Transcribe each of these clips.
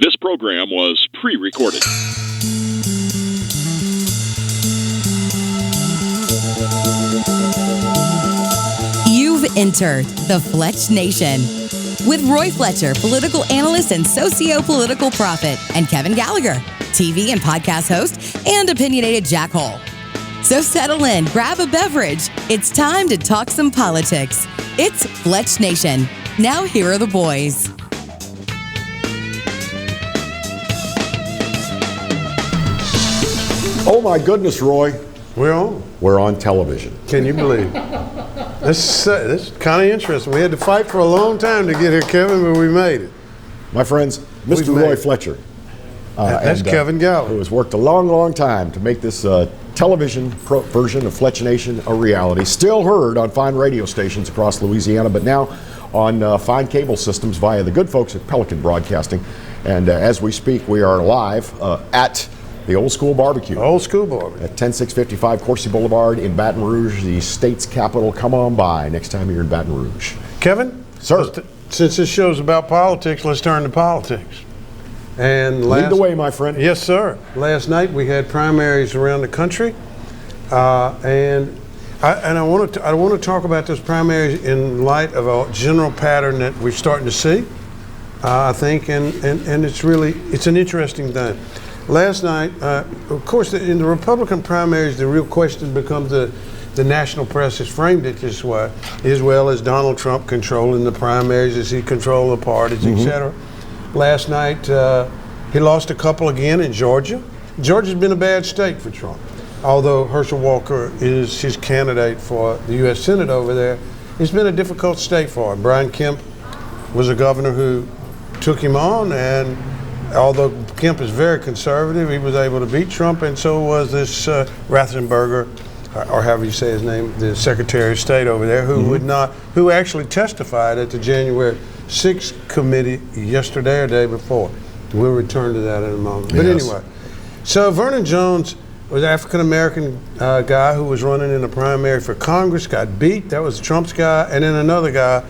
This program was pre-recorded. You've entered the Fletch Nation with Roy Fletcher, political analyst and socio-political prophet, and Kevin Gallagher, TV and podcast host, and opinionated jackhole. So settle in, grab a beverage. It's time to talk some politics. It's Fletch Nation. Now here are the boys. Oh my goodness, Roy. We're on. We're on television. Can you believe it? This is kind of interesting. We had to fight for a long time to get here, Kevin, but we made it. My friends, Mr. Roy Fletcher. That's Kevin Gallagher. Who has worked a long, long time to make this television version of Fletch Nation a reality. Still heard on fine radio stations across Louisiana, but now on fine cable systems via the good folks at Pelican Broadcasting. And as we speak, we are live at the Old School Barbecue. Old School Barbecue. At 10655 Coursey Boulevard in Baton Rouge, the state's capital. Come on by next time you're in Baton Rouge. Kevin? Sir. Since this show's about politics, let's turn to politics. And lead the way, my friend. Yes, sir. Last night we had primaries around the country, and I want to talk about those primaries in light of a general pattern that we're starting to see. I think, and it's an interesting thing. Last night, of course, in the Republican primaries, the real question becomes the national press has framed it this way, as well as Donald Trump controlling the primaries, as he controls the parties, etc. Last night, he lost a couple again in Georgia. Georgia's been a bad state for Trump. Although Herschel Walker is his candidate for the U.S. Senate over there, it's been a difficult state for him. Brian Kemp was a governor who took him on, and although Kemp is very conservative, he was able to beat Trump, and so was this Ratzenberger, or however you say his name, the Secretary of State over there, who actually testified at the January 6th committee yesterday or day before. We'll return to that in a moment. But anyway, so Vernon Jones was an African-American guy who was running in a primary for Congress, got beat. That was Trump's guy. And then another guy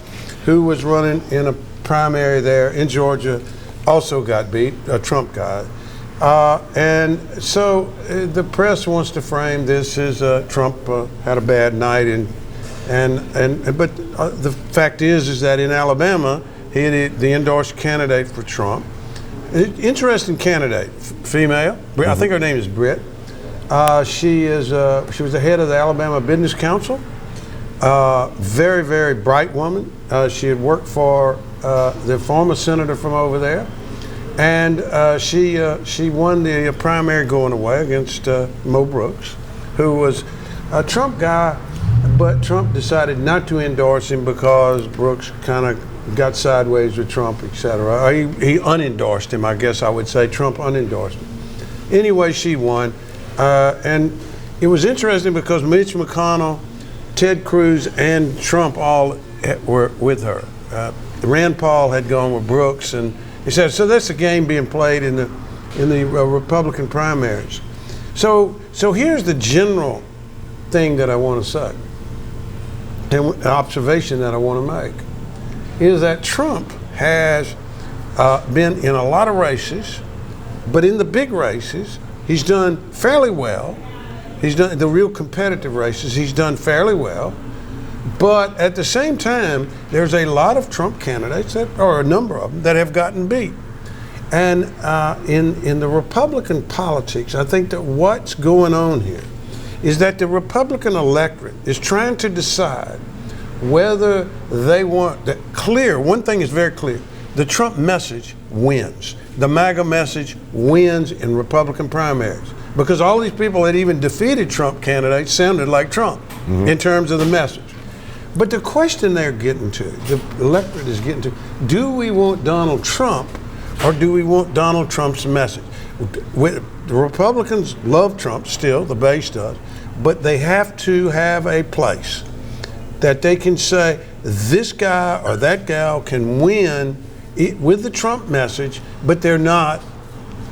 who was running in a primary there in Georgia also got beat, a Trump guy. And so the press wants to frame this as Trump had a bad night, but the fact is that in Alabama, he the endorsed candidate for Trump. Interesting candidate, female. I think her name is Britt. She was the head of the Alabama Business Council. Very, very bright woman. She had worked for the former senator from over there, and she won the primary going away against Mo Brooks, who was a Trump guy, but Trump decided not to endorse him because Brooks kind of got sideways with Trump, etc. He unendorsed him, I guess I would say. Trump unendorsed him. Anyway, she won, and it was interesting because Mitch McConnell, Ted Cruz, and Trump all were with her. Rand Paul had gone with Brooks, and he said, so that's a game being played in the Republican primaries. So here's the general thing that I want to say, and an observation that I want to make, is that Trump has been in a lot of races, but in the big races, he's done fairly well. He's done the real competitive races, he's done fairly well. But at the same time, there's a lot of Trump candidates, or a number of them, that have gotten beat. And in the Republican politics, I think that what's going on here is that the Republican electorate is trying to decide whether they want that clear. One thing is very clear: the Trump message wins. The MAGA message wins in Republican primaries because all these people that even defeated Trump candidates sounded like Trump in terms of the message. But the question they're getting to, the electorate is getting to, do we want Donald Trump or do we want Donald Trump's message? The Republicans love Trump still, the base does, but they have to have a place that they can say this guy or that gal can win with the Trump message, but they're not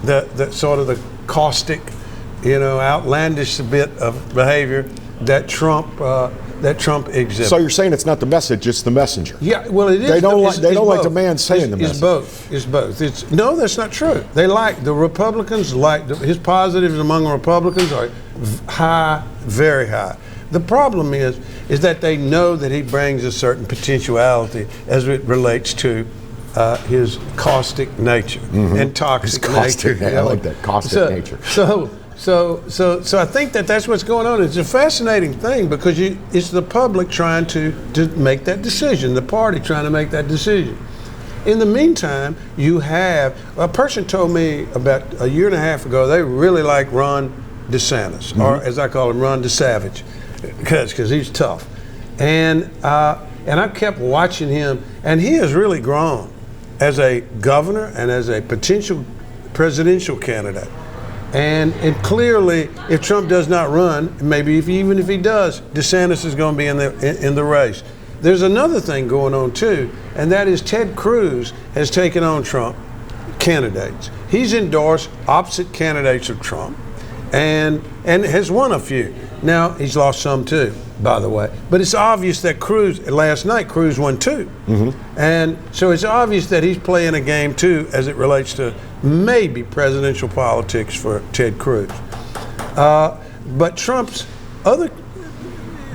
the sort of the caustic, outlandish bit of behavior that Trump that Trump exhibits. So you're saying it's not the message, it's the messenger. Yeah, well, it is. They don't like the man saying the message. It's both. No, that's not true. They like the Republicans. His positives among Republicans are high, very high. The problem is that they know that he brings a certain potentiality as it relates to his caustic nature and toxic nature. I like that, caustic nature. So I think that's what's going on. It's a fascinating thing because it's the public trying to make that decision, the party trying to make that decision. In the meantime, you have a person told me about a year and a half ago they really like Ron DeSantis, or as I call him, Ron DeSavage, because he's tough. And I kept watching him, and he has really grown as a governor and as a potential presidential candidate. And clearly, if Trump does not run, maybe even if he does, DeSantis is going to be in the race. There's another thing going on too, and that is Ted Cruz has taken on Trump candidates. He's endorsed opposite candidates of Trump, and has won a few. Now he's lost some too, by the way. But it's obvious that last night Cruz won too, and so it's obvious that he's playing a game too as it relates to maybe presidential politics for Ted Cruz. But Trump's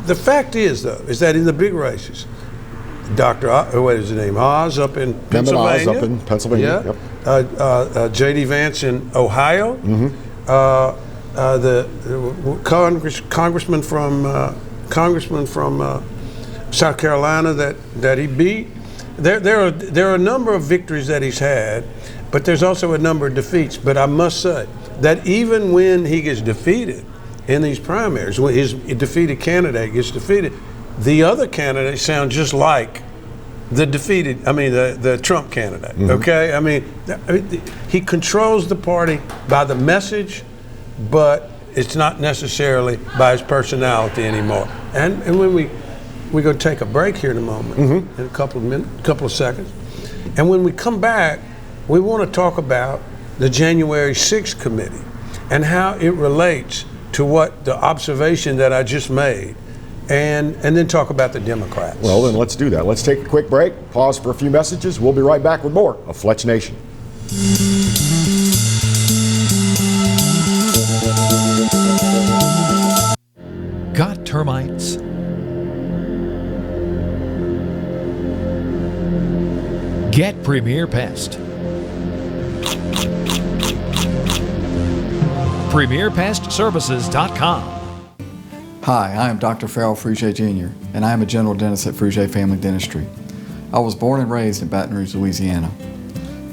the fact is that in the big races, what is his name? Oz up in Pennsylvania. Oz up in Pennsylvania. Yep. J.D. Vance in Ohio. The congressman from South Carolina that he beat. There are a number of victories that he's had, but there's also a number of defeats. But I must say that even when he gets defeated in these primaries, when his defeated candidate gets defeated, the other candidates sound just like the Trump candidate. Okay, I mean, he controls the party by the message, but it's not necessarily by his personality anymore. And when we're going to take a break here in a moment, in a couple of seconds, and when we come back, we want to talk about the January 6th committee and how it relates to what the observation that I just made, and then talk about the Democrats. Well, then let's do that. Let's take a quick break, pause for a few messages. We'll be right back with more of Fletch Nation. Got termites? Get Premier Pest. PremierPestServices.com. Hi, I am Dr. Farrell Frugier Jr., and I am a general dentist at Frugier Family Dentistry. I was born and raised in Baton Rouge, Louisiana.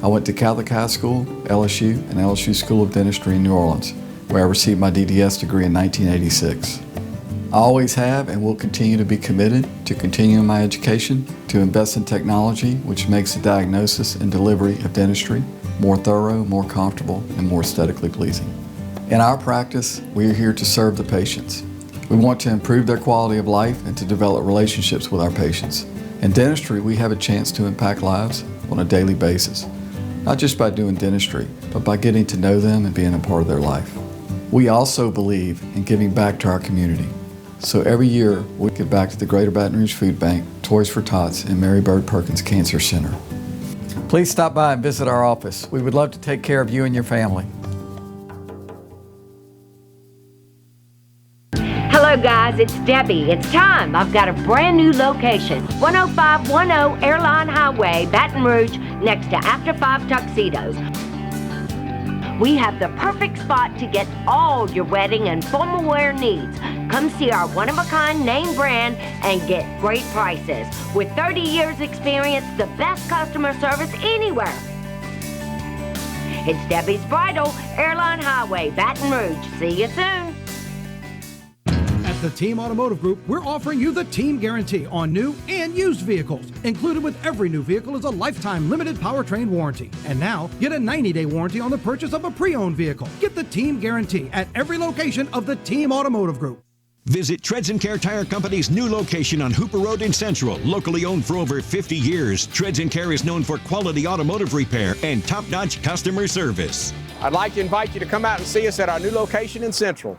I went to Catholic High School, LSU, and LSU School of Dentistry in New Orleans, where I received my DDS degree in 1986. I always have and will continue to be committed to continuing my education, to invest in technology which makes the diagnosis and delivery of dentistry more thorough, more comfortable, and more aesthetically pleasing. In our practice, we are here to serve the patients. We want to improve their quality of life and to develop relationships with our patients. In dentistry, we have a chance to impact lives on a daily basis, not just by doing dentistry, but by getting to know them and being a part of their life. We also believe in giving back to our community. So every year, we give back to the Greater Baton Rouge Food Bank, Toys for Tots, and Mary Bird Perkins Cancer Center. Please stop by and visit our office. We would love to take care of you and your family. Hello guys, it's Debbie. It's time. I've got a brand new location. 10510 Airline Highway, Baton Rouge, next to After 5 Tuxedos. We have the perfect spot to get all your wedding and formal wear needs. Come see our one-of-a-kind name brand and get great prices. With 30 years experience, the best customer service anywhere. It's Debbie's Bridal, Airline Highway, Baton Rouge. See you soon. At the Team Automotive Group, we're offering you the Team Guarantee on new and used vehicles. Included with every new vehicle is a lifetime limited powertrain warranty. And now, get a 90-day warranty on the purchase of a pre-owned vehicle. Get the Team Guarantee at every location of the Team Automotive Group. Visit Treads & Care Tire Company's new location on Hooper Road in Central. Locally owned for over 50 years, Treads & Care is known for quality automotive repair and top-notch customer service. I'd like to invite you to come out and see us at our new location in Central.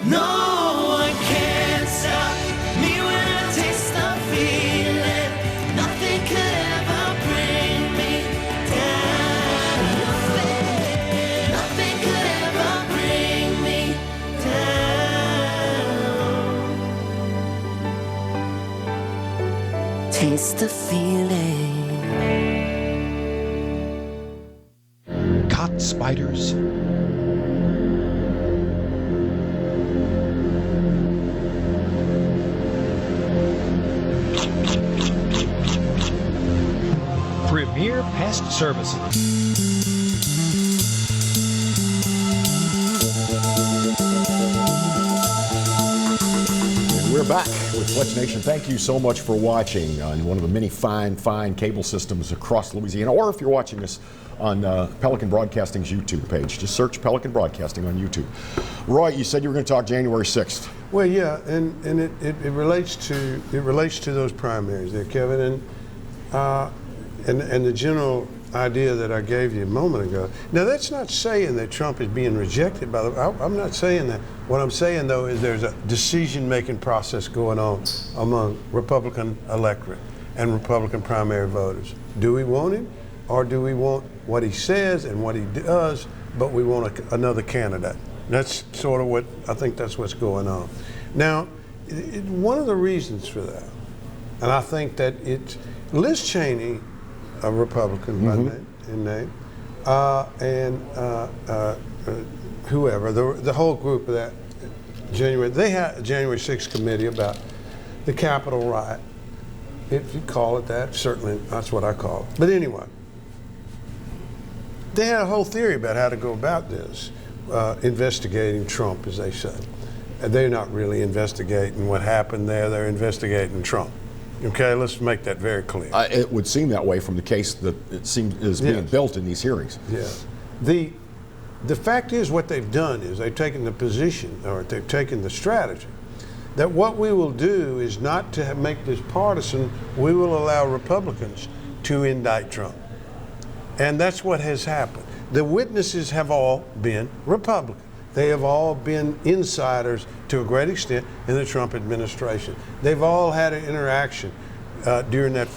No one can stop me when I taste the feeling. Nothing could ever bring me down. Nothing could ever bring me down. Taste the feeling. Caught spiders. Premier Pest Services. And we're back with Fletch Nation. Thank you so much for watching on one of the many fine cable systems across Louisiana, or if you're watching us on Pelican Broadcasting's YouTube page. Just search Pelican Broadcasting on YouTube. Roy, you said you were going to talk January 6th. Well, yeah, and it relates to those primaries there, Kevin, and the general idea that I gave you a moment ago. Now, that's not saying that Trump is being rejected by I'm not saying that. What I'm saying, though, is there's a decision-making process going on among Republican electorate and Republican primary voters. Do we want him, or do we want what he says and what he does, but we want another candidate? That's sort of what I think that's what's going on. Now, one of the reasons for that, and I think that it's Liz Cheney, a Republican by name, and whoever, the whole group of that they had a January 6th committee about the Capitol riot. If you call it that, certainly that's what I call it. But anyway, they had a whole theory about how to go about this, investigating Trump, as they said. And they're not really investigating what happened there, they're investigating Trump. Okay, let's make that very clear. It would seem that way from the case that it seems is being built in these hearings. Yeah. The fact is, what they've done is they've taken the position, or they've taken the strategy, that what we will do is not to make this partisan, we will allow Republicans to indict Trump. And that's what has happened. The witnesses have all been Republican. They have all been insiders to a great extent in the Trump administration. They've all had an interaction during that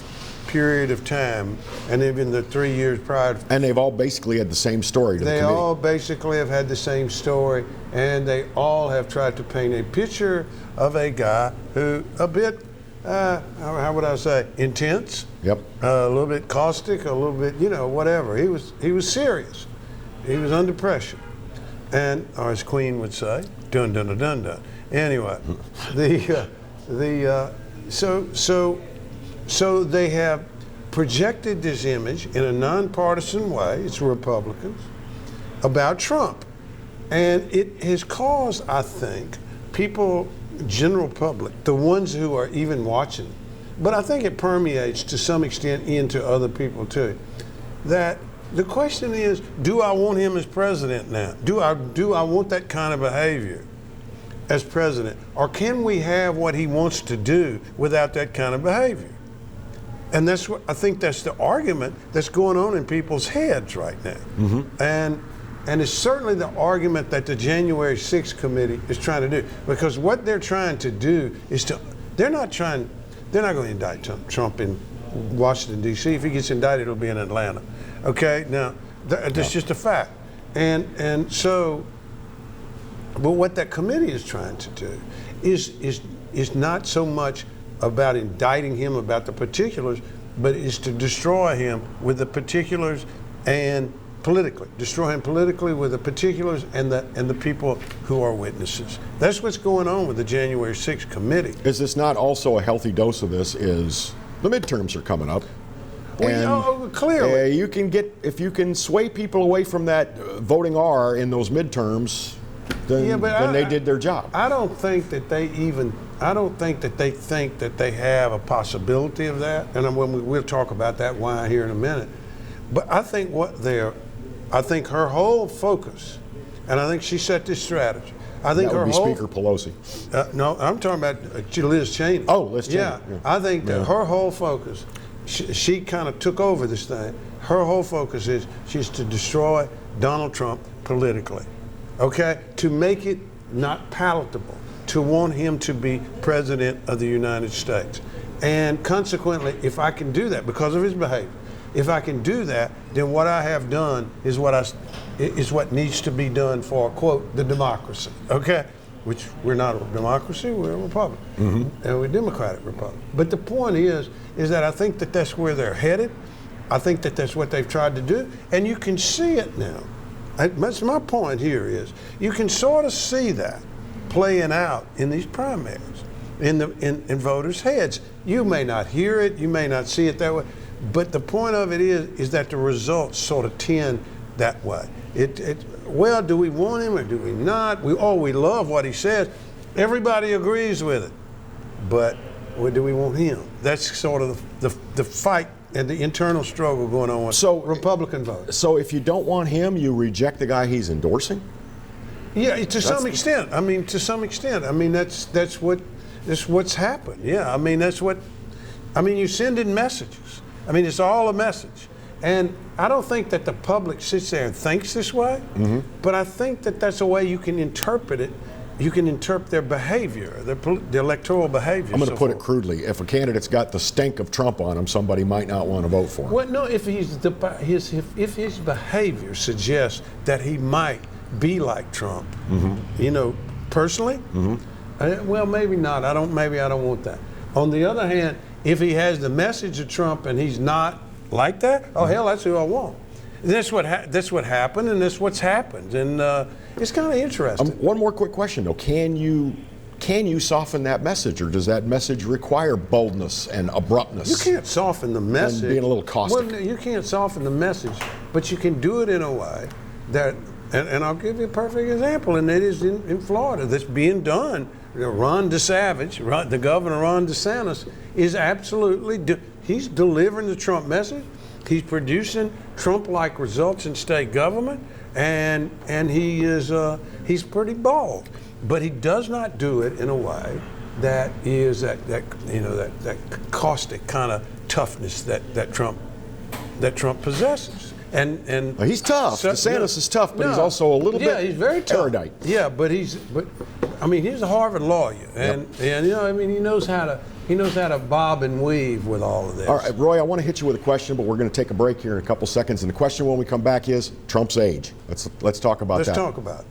period of time, and even the 3 years prior. And they've all basically had the same story to the committee. They all basically have had the same story, and they all have tried to paint a picture of a guy who a bit, how would I say, intense. Yep. A little bit caustic, a little bit, whatever. He was serious. He was under pressure. And, or as Queen would say, dun dun dun dun dun. Anyway, so they have projected this image in a nonpartisan way, it's Republicans, about Trump. And it has caused, I think, people, general public, the ones who are even watching, but I think it permeates to some extent into other people too, that the question is, do I want him as president now? Do I want that kind of behavior as president? Or can we have what he wants to do without that kind of behavior? And that's what I think that's the argument that's going on in people's heads right now. And it's certainly the argument that the January 6th committee is trying to do. Because what they're trying to do is they're not going to indict Trump in Washington, D.C. If he gets indicted, it'll be in Atlanta. Okay, now that's just a fact, and so, but what that committee is trying to do is not so much about indicting him about the particulars, but is to destroy him with the particulars and politically, destroy him politically with the particulars and the people who are witnesses. That's what's going on with the January 6th committee. Is this not also a healthy dose of this? Is the midterms are coming up? Well, clearly, if you can sway people away from that voting R in those midterms, then they did their job. I don't think that they think that they have a possibility of that, and we'll talk about that why here in a minute. But I think I think her whole focus, and I think she set this strategy. I think that would be Speaker Pelosi. No, I'm talking about Liz Cheney. Oh, Liz Cheney. Yeah. I think that her whole focus. She kind of took over this thing. Her whole focus is she's to destroy Donald Trump politically, okay? To make it not palatable to want him to be president of the United States. And consequently, if I can do that because of his behavior, if I can do that, then what I have done is what needs to be done for, quote, the democracy, okay? Which we're not a democracy, we're a republic, and we're a democratic republic. But the point is that I think that that's where they're headed. I think that that's what they've tried to do, and you can see it now. That's my point here is you can sort of see that playing out in these primaries, in voters' heads. You may not hear it, you may not see it that way, but the point of it is that the results sort of tend that way. Well, do we want him or do we not? We love what he says. Everybody agrees with it, but do we want him? That's sort of the fight and the internal struggle going on with Republican voters. So if you don't want him, you reject the guy he's endorsing? Yeah, to some extent. I mean, that's what's happened. Yeah, I mean, you send in messages. I mean, it's all a message. And I don't think that the public sits there and thinks this way, but I think that that's a way you can interpret it. You can interpret their behavior, the electoral behavior. I'm going to put it crudely. If a candidate's got the stink of Trump on him, somebody might not want to vote for him. Well, no, if his behavior suggests that he might be like Trump, personally, well, maybe not. Maybe I don't want that. On the other hand, if he has the message of Trump and he's not like that, oh hell, that's who I want. And that's what happened, and that's what's happened, and it's kind of interesting. One more quick question though: Can you soften that message, or does that message require boldness and abruptness? You can't soften the message. And being a little caustic. Well, you can't soften the message, but you can do it in a way that, and I'll give you a perfect example, and it is in Florida. That's being done. Ron DeSantis, the governor Ron DeSantis, is absolutely he's delivering the Trump message. He's producing Trump-like results in state government, and he's pretty bold, but he does not do it in a way that is that caustic kind of toughness that Trump possesses. And well, he's tough. DeSantis is tough, but he's also a little bit he's very tough. erudite. Yeah, but he's a Harvard lawyer, and he knows how to bob and weave with all of this. All right, Roy, I want to hit you with a question, but we're going to take a break here in a couple seconds. And the question when we come back is Trump's age. Let's talk about that. Let's talk about it.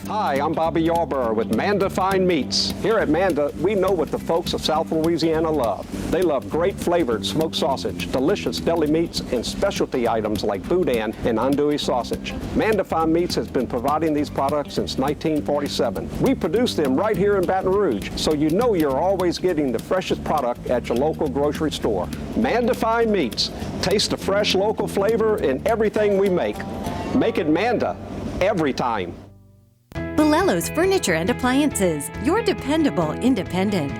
Hi, I'm Bobby Yarborough with Manda Fine Meats. Here at Manda, we know what the folks of South Louisiana love. They love great flavored smoked sausage, delicious deli meats, and specialty items like boudin and andouille sausage. Manda Fine Meats has been providing these products since 1947. We produce them right here in Baton Rouge, so you know you're always getting the freshest product at your local grocery store. Manda Fine Meats. Taste the fresh local flavor in everything we make. Make it Manda every time. Bolello's Furniture and Appliances, your dependable independent.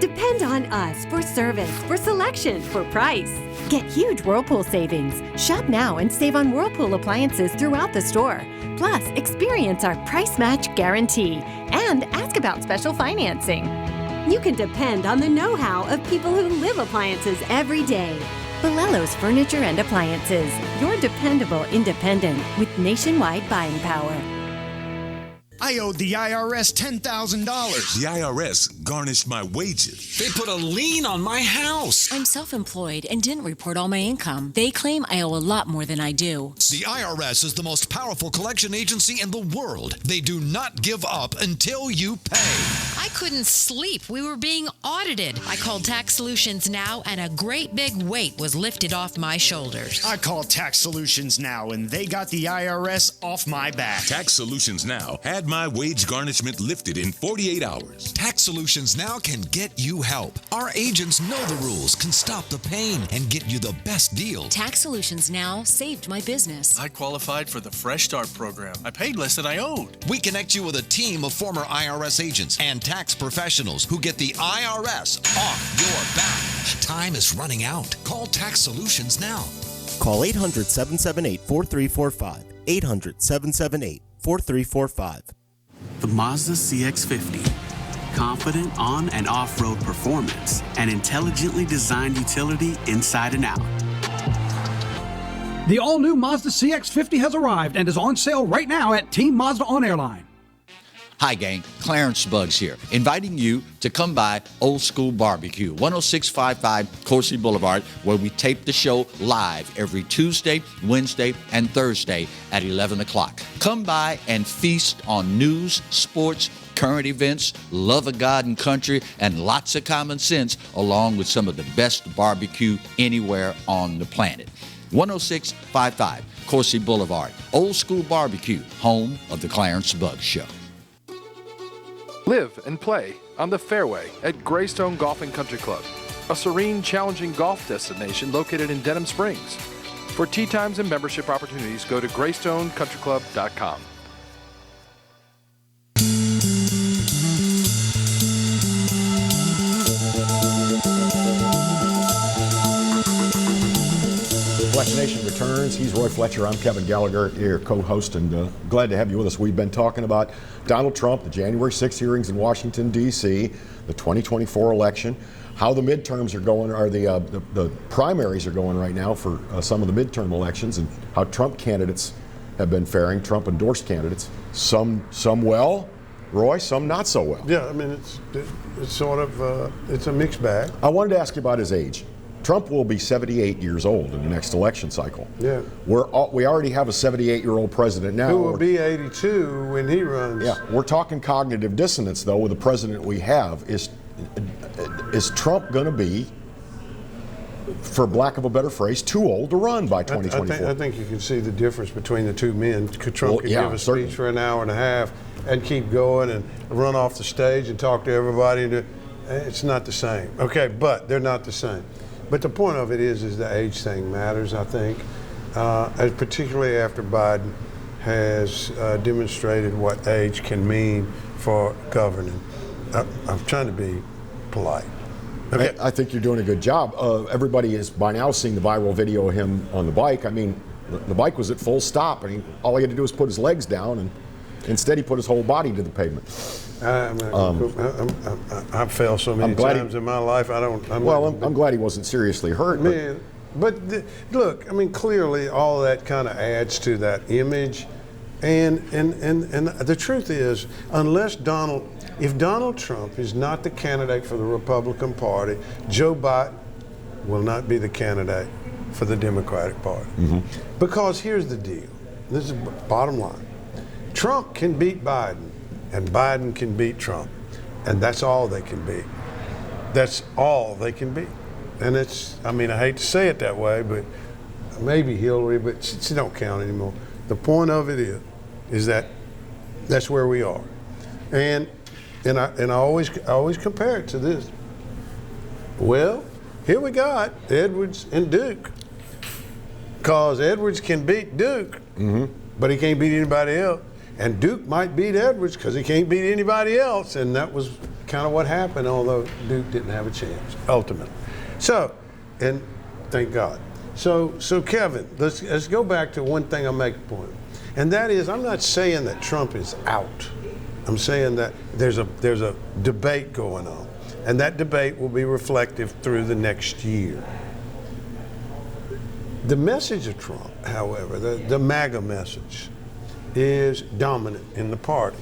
Depend on us for service, for selection, for price. Get huge Whirlpool savings. Shop now and save on Whirlpool appliances throughout the store. Plus, experience our price match guarantee and ask about special financing. You can depend on the know-how of people who live appliances every day. Bolello's Furniture and Appliances, your dependable independent with nationwide buying power. I owed the IRS $10,000. The IRS garnished my wages. They put a lien on my house. I'm self-employed and didn't report all my income. They claim I owe a lot more than I do. The IRS is the most powerful collection agency in the world. They do not give up until you pay. I couldn't sleep. We were being audited. I called Tax Solutions Now, and a great big weight was lifted off my shoulders. I called Tax Solutions Now, and they got the IRS off my back. Tax Solutions Now had my wage garnishment lifted in 48 hours. Tax Solutions Now can get you help. Our agents know the rules, can stop the pain, and get you the best deal. Tax Solutions Now saved my business. I qualified for the Fresh Start program. I paid less than I owed. We connect you with a team of former IRS agents and tax professionals who get the IRS off your back. Time is running out. Call Tax Solutions now. Call 800-778-4345. 800-778-4345. The Mazda CX-50. Confident on and off-road performance and intelligently designed utility inside and out. The all-new Mazda CX-50 has arrived and is on sale right now at Team Mazda on Airline. Hi, gang. Clarence Buggs here, inviting you to come by Old School Barbecue, 10655 Coursey Boulevard, where we tape the show live every Tuesday, Wednesday, and Thursday at 11 o'clock. Come by and feast on news, sports, current events, love of God and country, and lots of common sense, along with some of the best barbecue anywhere on the planet. 10655 Coursey Boulevard, Old School Barbecue, home of the Clarence Buggs Show. Live and play on the fairway at Greystone Golf and Country Club, a serene, challenging golf destination located in Denham Springs. For tee times and membership opportunities, go to greystonecountryclub.com. Fletch Nation returns. He's Roy Fletcher. I'm Kevin Gallagher, your co-host, and glad to have you with us. We've been talking about Donald Trump, the January 6 hearings in Washington, D.C., the 2024 election, how the midterms are going, or the primaries are going right now for some of the midterm elections, and how Trump candidates have been faring, Trump-endorsed candidates. Some well, Roy, some not so well. Yeah, I mean, it's sort of, it's a mixed bag. I wanted to ask you about his age. Trump will be 78 years old in the next election cycle. Yeah. We already have a 78-year-old president now. Who will be 82 when he runs. Yeah, we're talking cognitive dissonance, though, with the president we have. Is Trump going to be, for lack of a better phrase, too old to run by 2024? I think you can see the difference between the two men. Trump could give a speech for an hour and a half and keep going and run off the stage and talk to everybody. It's not the same. Okay, but they're not the same. But the point of it is the age thing matters, I think, particularly after Biden has demonstrated what age can mean for governing. I'm trying to be polite. Okay. I think you're doing a good job. Everybody is by now seeing the viral video of him on the bike. I mean, the bike was at full stop, and all he had to do was put his legs down, and instead he put his whole body to the pavement. I've failed so many times in my life. I'm glad he wasn't seriously hurt. Man, but look, I mean, clearly all that kind of adds to that image, and the truth is, if Donald Trump is not the candidate for the Republican Party, Joe Biden will not be the candidate for the Democratic Party. Mm-hmm. Because here's the deal. This is bottom line. Trump can beat Biden, and Biden can beat Trump. And that's all they can be. That's all they can be. And I hate to say it that way, but maybe Hillary, but she don't count anymore. The point of it is that that's where we are. And I always compare it to this. Well, here we got Edwards and Duke. Because Edwards can beat Duke, but he can't beat anybody else. And Duke might beat Edwards because he can't beat anybody else. And that was kind of what happened, although Duke didn't have a chance, ultimately. So, and thank God. So Kevin, let's go back to one thing I'll make a point. And that is, I'm not saying that Trump is out. I'm saying that there's a debate going on. And that debate will be reflective through the next year. The message of Trump, however, the MAGA message, is dominant in the party.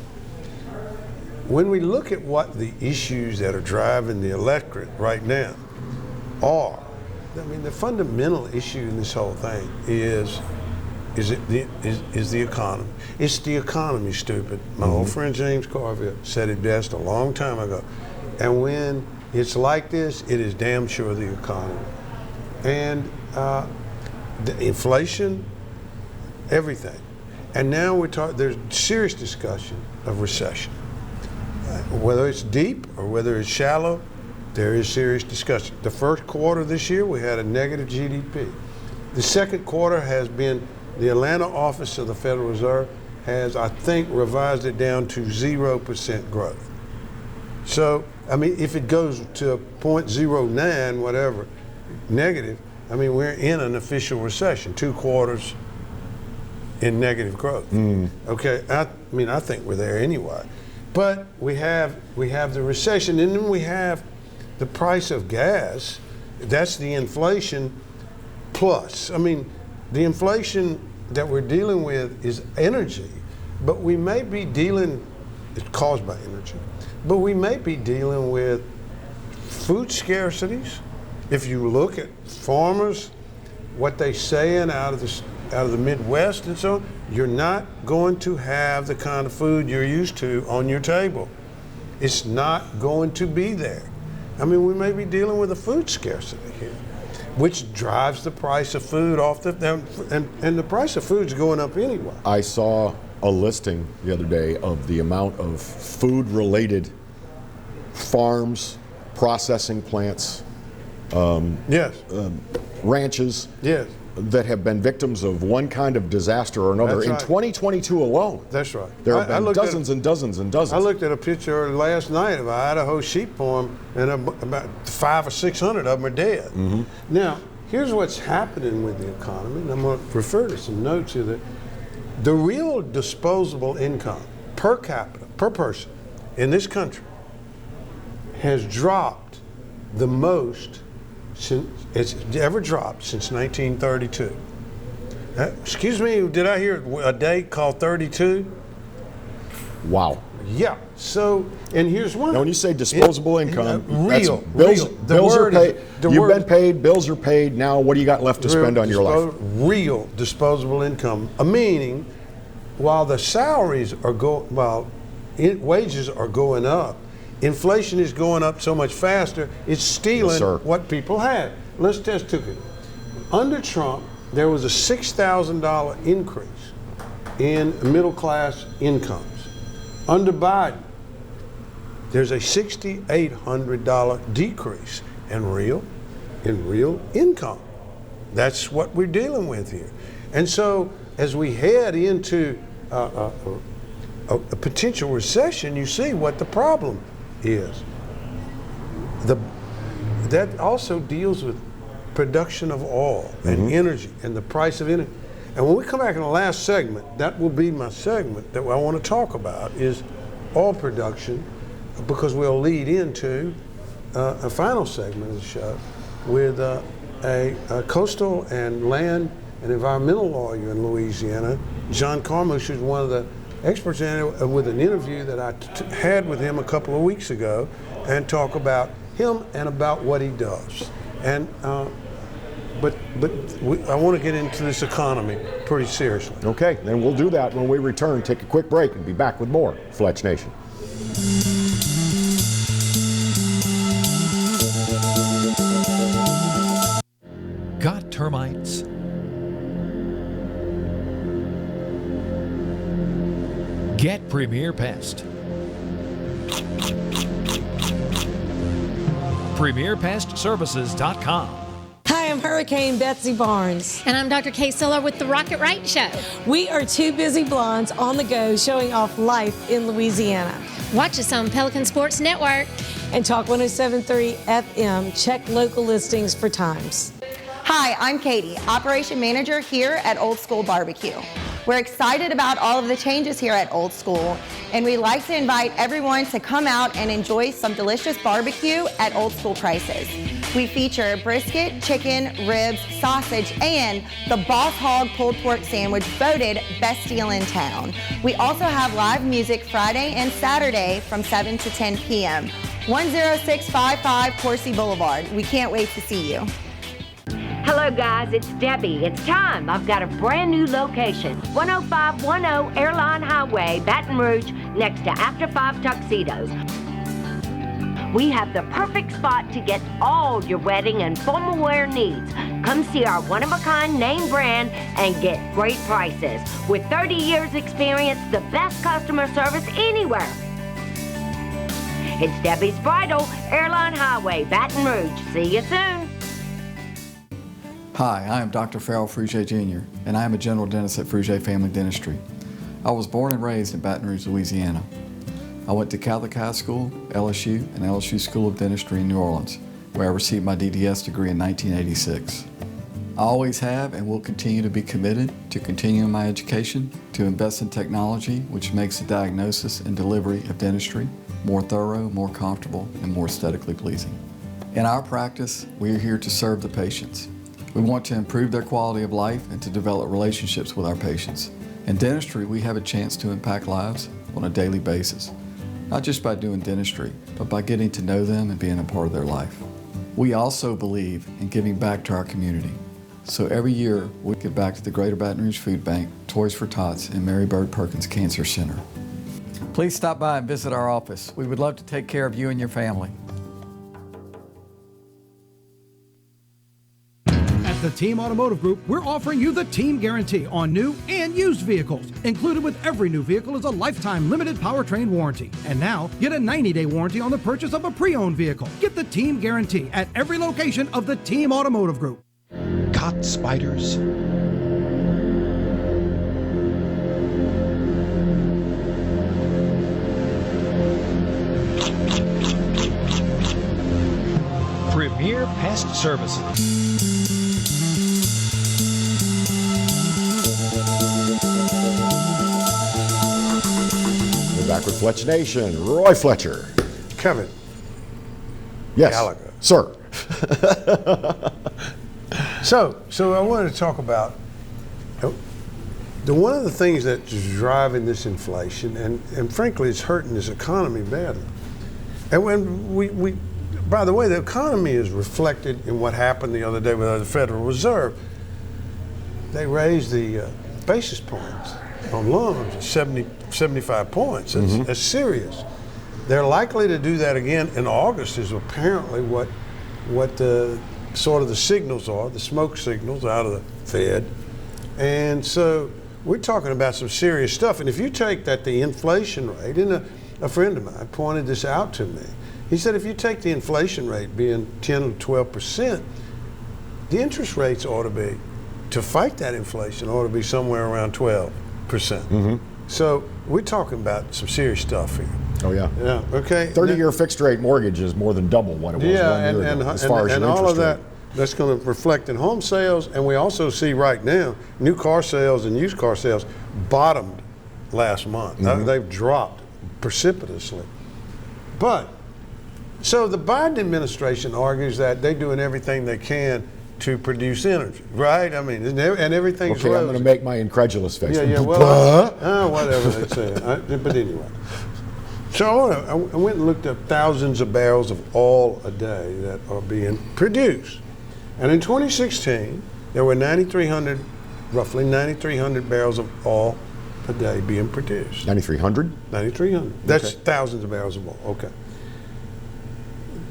When we look at what the issues that are driving the electorate right now are, the fundamental issue in this whole thing is the economy. It's the economy, stupid. My old friend James Carville said it best a long time ago. And when it's like this, it is damn sure the economy. And the inflation, everything. And now there's serious discussion of recession. Whether it's deep or whether it's shallow, there is serious discussion. The first quarter this year, we had a negative GDP. The second quarter has been, the Atlanta office of the Federal Reserve has, I think, revised it down to 0% growth. So, if it goes to 0.09, whatever, negative, we're in an official recession, 2 quarters in negative growth. Okay, I think we're there anyway. But we have the recession, and then we have the price of gas. That's the inflation plus. the inflation that we're dealing with is energy, but we may be dealing, it's caused by energy, but we may be dealing with food scarcities. If you look at farmers, what they saying out of the Midwest and so on, you're not going to have the kind of food you're used to on your table. It's not going to be there. I mean, we may be dealing with a food scarcity here, which drives the price of food off and the price of food's going up anyway. I saw a listing the other day of the amount of food-related farms, processing plants, ranches, that have been victims of one kind of disaster or another in 2022 alone. That's right. There have been dozens and dozens and dozens. I looked at a picture last night of an Idaho sheep farm, and about 500 or 600 of them are dead. Now, here's what's happening with the economy, and I'm going to refer to some notes here. The real disposable income per capita, per person in this country has dropped the most it's ever dropped since 1932. Excuse me, did I hear a date called 32? Wow. Yeah. So, and here's one. Now, when you say disposable income, real. Bills are paid. You've been paid. Bills are paid. Now, what do you got left to spend on your life? Real disposable income, meaning, while the salaries are wages are going up, inflation is going up so much faster, it's stealing what people had. Let's just take it. Under Trump, there was a $6,000 increase in middle class incomes. Under Biden, there's a $6,800 decrease in real income. That's what we're dealing with here. And so as we head into a potential recession, you see what the problem is. That also deals with production of oil and energy and the price of energy. And when we come back in the last segment, that will be my segment that I want to talk about is oil production, because we'll lead into a final segment of the show with a coastal and land and environmental lawyer in Louisiana, John Carmouche, who's one of the experts in it, with an interview that I had with him a couple of weeks ago, and talk about him and about what he does. And but I want to get into this economy pretty seriously. Okay, then we'll do that when we return. Take a quick break and be back with more Fletch Nation. Got termites? Get Premier Pest. PremierPestServices.com. Hi, I'm Hurricane Betsy Barnes. And I'm Dr. Kay Siller with the Rocket Right Show. We are two busy blondes on the go showing off life in Louisiana. Watch us on Pelican Sports Network. And Talk 107.3 FM. Check local listings for times. Hi, I'm Katie, Operation Manager here at Old School Barbecue. We're excited about all of the changes here at Old School, and we'd like to invite everyone to come out and enjoy some delicious barbecue at Old School prices. We feature brisket, chicken, ribs, sausage, and the Boss Hog pulled pork sandwich voted best deal in town. We also have live music Friday and Saturday from 7 to 10 p.m. 10655 Coursey Boulevard. We can't wait to see you. Hello guys, it's Debbie. It's time. I've got a brand new location. 10510 Airline Highway, Baton Rouge, next to After 5 Tuxedos. We have the perfect spot to get all your wedding and formal wear needs. Come see our one-of-a-kind name brand and get great prices. With 30 years experience, the best customer service anywhere. It's Debbie's Bridal, Airline Highway, Baton Rouge. See you soon. Hi, I am Dr. Farrell Fruget Jr., and I am a general dentist at Fruget Family Dentistry. I was born and raised in Baton Rouge, Louisiana. I went to Gallagher High School, LSU, and LSU School of Dentistry in New Orleans, where I received my DDS degree in 1986. I always have and will continue to be committed to continuing my education, to invest in technology which makes the diagnosis and delivery of dentistry more thorough, more comfortable, and more aesthetically pleasing. In our practice, we are here to serve the patients. We want to improve their quality of life and to develop relationships with our patients. In dentistry, we have a chance to impact lives on a daily basis, not just by doing dentistry, but by getting to know them and being a part of their life. We also believe in giving back to our community. So every year, we give back to the Greater Baton Rouge Food Bank, Toys for Tots, and Mary Bird Perkins Cancer Center. Please stop by and visit our office. We would love to take care of you and your family. At the Team Automotive Group, we're offering you the Team Guarantee on new and used vehicles. Included with every new vehicle is a lifetime limited powertrain warranty. And now, get a 90-day warranty on the purchase of a pre-owned vehicle. Get the Team Guarantee at every location of the Team Automotive Group. Caught spiders? Premier Pest Services. We're back with Fletch Nation. Roy Fletcher. Kevin. Yes. Gallagher. Sir. So I wanted to talk about one of the things that's driving this inflation, and frankly, it's hurting this economy badly. And when we by the way, the economy is reflected in what happened the other day with the Federal Reserve. They raised the basis points on loans 75 points. That's serious. They're likely to do that again in August, is apparently what the sort of the signals are, the smoke signals out of the Fed. And so we're talking about some serious stuff. And if you take that, the inflation rate, and a friend of mine pointed this out to me, he said if you take the inflation rate being 10 to 12%, the interest rates ought to be, to fight that inflation, ought to be somewhere around 12%. So we're talking about some serious stuff here. Oh, yeah. Yeah, okay. 30-year fixed rate mortgage is more than double what it was 1 year ago, as far as your all of interest that, rate. that's going to reflect in home sales, and we also see right now new car sales and used car sales bottomed last month. They've dropped precipitously. But, so the Biden administration argues that they're doing everything they can to produce energy, right? I mean, and everything's Okay, I'm going to make my incredulous face. Yeah, well, whatever they say. But anyway. So I went and looked up thousands of barrels of oil a day that are being produced. And in 2016, there were roughly 9,300 barrels of oil a day being produced. 9,300? 9,300. That's thousands of barrels of oil. Okay.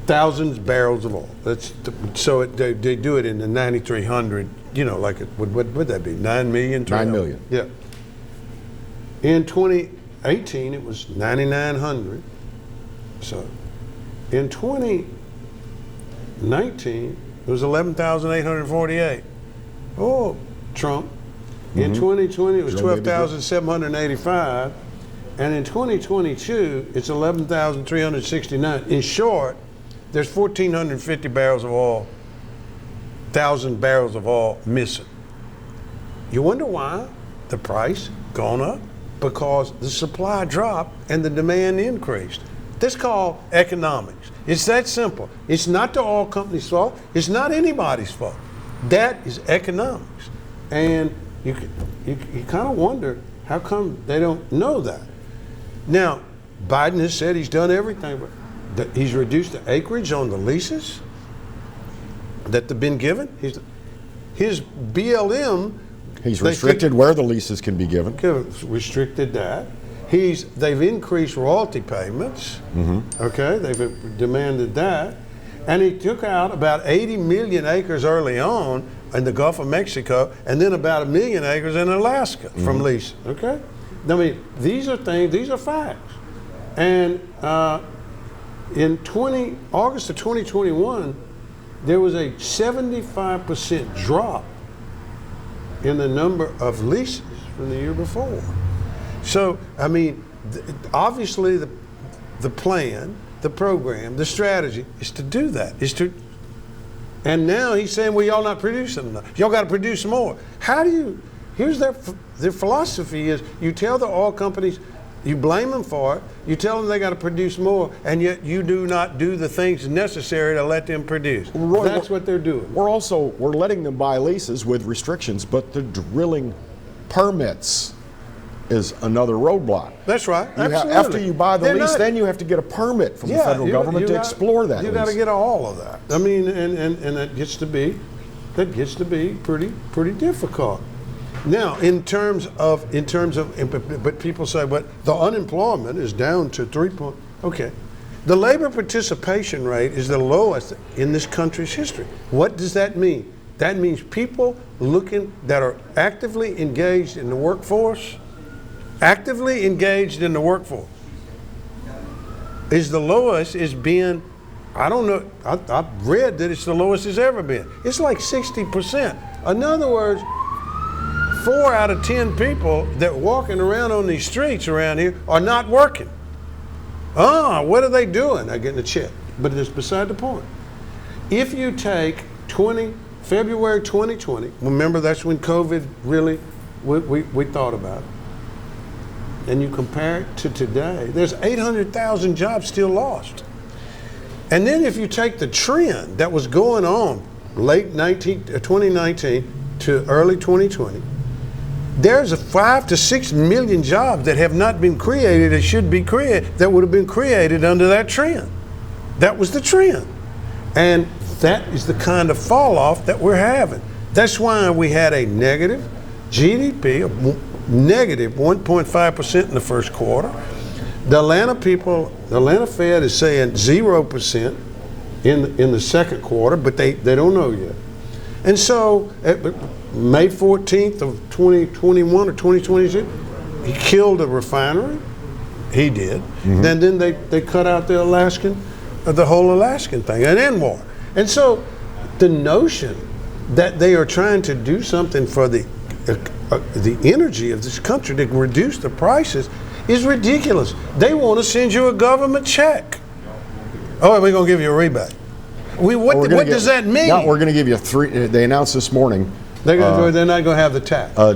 Thousands of barrels of oil. They do it in the 9,300. You know, like what would that be? 9 million. 9 million. Yeah. In 2018, it was 9,900. So, in 2019, it was 11,848. Oh, Trump. In 2020, it was 12,785. And in 2022, it's 11,369. In short, there's 1,450 barrels of oil, 1,000 barrels of oil missing. You wonder why the price gone up? Because the supply dropped and the demand increased. That's called economics. It's that simple. It's not the oil company's fault. It's not anybody's fault. That is economics. And you kind of wonder how come they don't know that. Now, Biden has said he's done everything. He's reduced the acreage on the leases that have been given. His BLM. He's restricted where the leases can be given. Restricted that. They've increased royalty payments. Okay, they've demanded that. And he took out about 80 million acres early on in the Gulf of Mexico, and then about 1 million acres in Alaska from leases. Okay? I mean, these are facts. And in August of 2021, there was a 75% drop in the number of leases from the year before. So, I mean, obviously the plan, the program, the strategy is to do that. And now he's saying, well, y'all not producing enough. Y'all got to produce more. Here's their philosophy is you tell the oil companies, You blame them for it. You tell them they got to produce more, and yet you do not do the things necessary to let them produce. Roy, that's what they're doing. We're letting them buy leases with restrictions, but the drilling permits is another roadblock. That's right. Absolutely. After you buy the lease, then you have to get a permit from the federal government to explore that. You got to get all of that. I mean, and that gets to be pretty difficult. Now, in terms of, but people say, but the unemployment is down to 3 point. Okay, the labor participation rate is the lowest in this country's history. What does that mean? That means people that are actively engaged in the workforce. Actively engaged in the workforce is the lowest it's been. I don't know. I've read that it's the lowest it's ever been. It's like 60%. In other words, 4 out of 10 people that walking around on these streets around here are not working. What are they doing? They're getting a check. But it's beside the point. If you take February 2020, remember that's when COVID really, we thought about it. And you compare it to today, there's 800,000 jobs still lost. And then if you take the trend that was going on late 2019 to early 2020, there's 5 to 6 million jobs that have not been created that should be created, that would have been created under that trend. That was the trend. And that is the kind of fall off that we're having. That's why we had a negative GDP of negative 1.5% in the first quarter. The Atlanta Fed is saying 0% in the second quarter, but they don't know yet. And so May 14th of 2021 or 2022, he killed a refinery. He did. Mm-hmm. And then they cut out the whole Alaskan thing, an end war. And so the notion that they are trying to do something for the energy of this country to reduce the prices is ridiculous. They want to send you a government check. Oh, we're going to give you a rebate. What does that mean? No, we're going to give you they announced this morning. They're not going to have the tax. A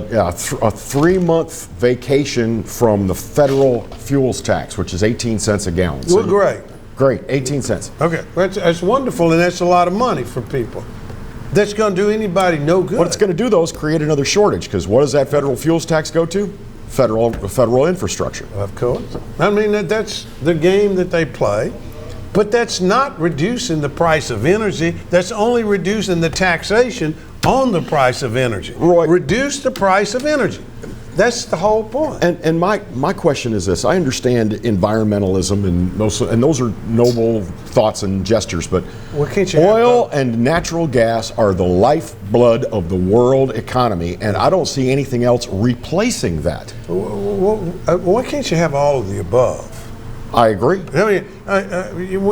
3-month vacation from the federal fuels tax, which is 18 cents a gallon. Well, great. Great, 18 cents. Okay, that's wonderful, and that's a lot of money for people. That's going to do anybody no good. What it's going to do, though, is create another shortage, because what does that federal fuels tax go to? Federal infrastructure. Of course. I mean, that's the game that they play, but that's not reducing the price of energy. That's only reducing the taxation on the price of energy. Roy, reduce the price of energy. That's the whole point. And my question is this: I understand environmentalism and those are noble thoughts and gestures, but oil and natural gas are the lifeblood of the world economy, and I don't see anything else replacing that. Why can't you have all of the above? I agree. I mean,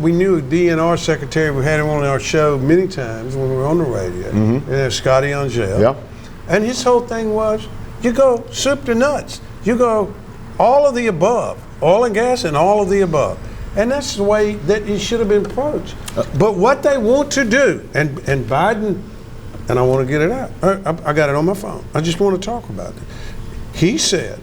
we knew DNR secretary. We had him on our show many times when we were on the radio. Mm-hmm. Scotty Angel. Yeah. And his whole thing was, you go soup to nuts. You go all of the above, oil and gas and all of the above. And that's the way that it should have been approached. But what they want to do, and Biden, and I want to get it out. I got it on my phone. I just want to talk about it. He said